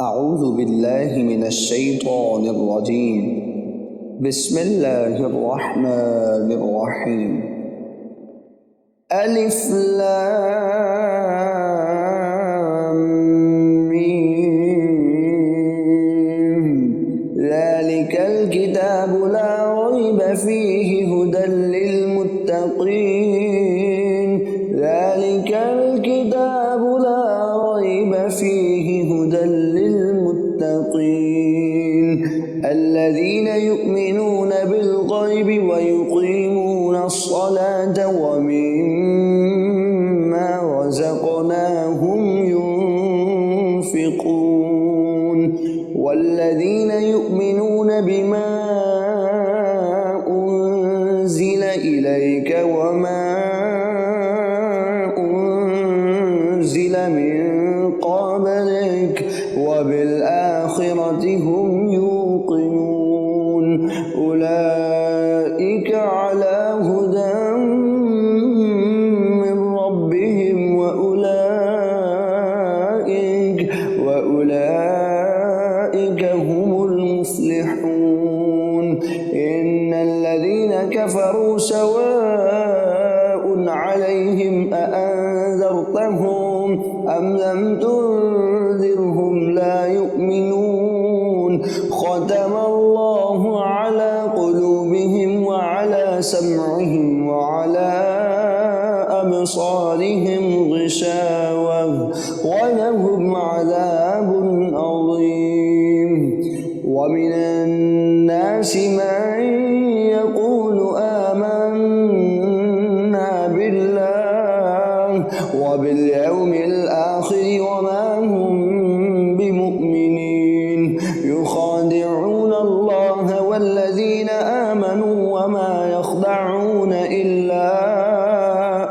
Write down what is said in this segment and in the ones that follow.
أعوذ بالله من الشيطان الرجيم. بسم الله الرحمن الرحيم. ألف لام ميم. ذلك الكتاب لا ريب فيه هدى للمتقين. ذلك الكتاب لا ريب فيه هدى للمتقين الذين يؤمنون بالغيب ويقيمون الصلاة ومما رزقناهم ينفقون والذين يؤمنون بما أنزل إليك وما أنزل من قبلك وبالآخرة هم يوقنون أولئك على هدى من ربهم وأولئك هم المفلحون. إن الذين كفروا سواء عليهم أأنذرتهم أم لم تنذرهم لا يؤمنون. ختم الله على قلوبهم وعلى سمعهم وعلى أبصارهم غشاوة ولهم عذاب عظيم. ومن الناس من يقول آمنا بالله وباليوم الآخر وما هم بمؤمنين يخادعون الله والذين آمنوا وما يخدعون إلا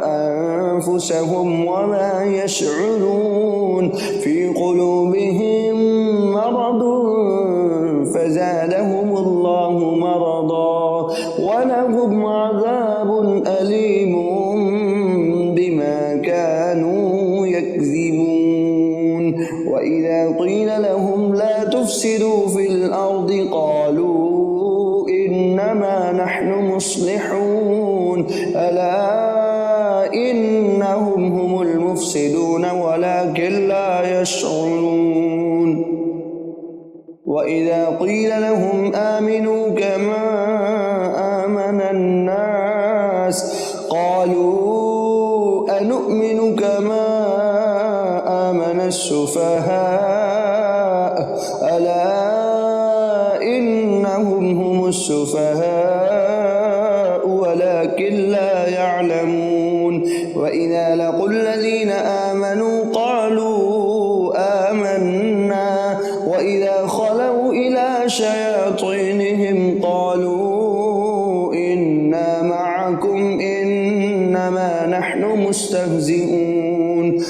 أنفسهم وما يشعرون. في قلوبهم مرض فزادهم الله مرضا ولهم عذاب أليم بما كانوا يكذبون. وإذا قيل لهم لا تفسدوا في الأرض قالوا إنما نحن مصلحون ألا إنهم هم المفسدون ولكن لا يشعرون. وإذا قيل لهم آمنوا كما آمن الناس قالوا أنؤمن كما آمن السفهاء ألا إنهم هم السفهاء ولكن لا يعلمون. وإذا لقوا الذين آمنوا قالوا آمنا وإذا خلوا إلى شياطينهم قالوا إنا معكم إنما نحن مستهزئون.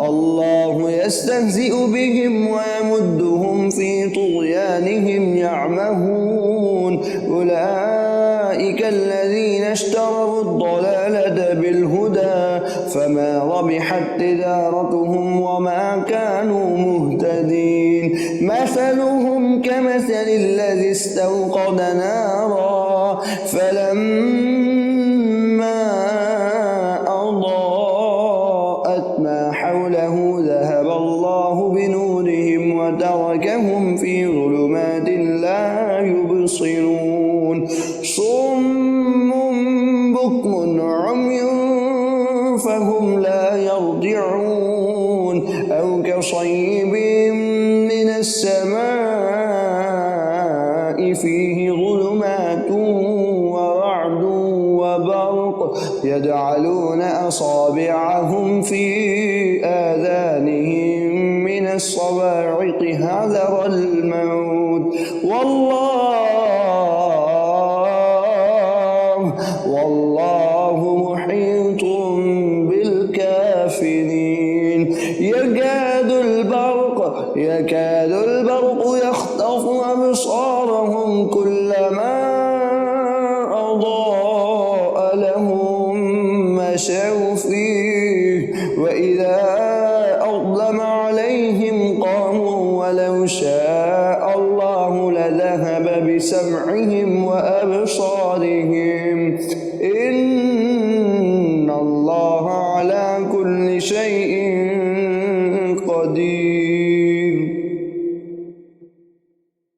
الله يستهزئ بهم ويمدهم في طغيانهم يعمهون. أولئك الذين اشتروا الضلالة بالهدى فما ربحت تجارتهم وما كانوا مهتدين. مثلهم كمثل الذي استوقد نارا فلما أضاءت ما حوله ذهب الله بنورهم وتركهم في ظلمات لا يبصرون. صم بكم عمي فهم لا يرجعون. أو كصيب من السماء فيه ظلمات ورعد وبرق يجعلون أصابعهم في آذانهم من الصواعق حذر الموت والله محيط بالكافرين. يكاد البرق يخطف أبصارهم كلما أضاء لهم مشوا فيه وإذا ولو شاء الله لذهب بسمعهم وأبصارهم إن الله على كل شيء قدير.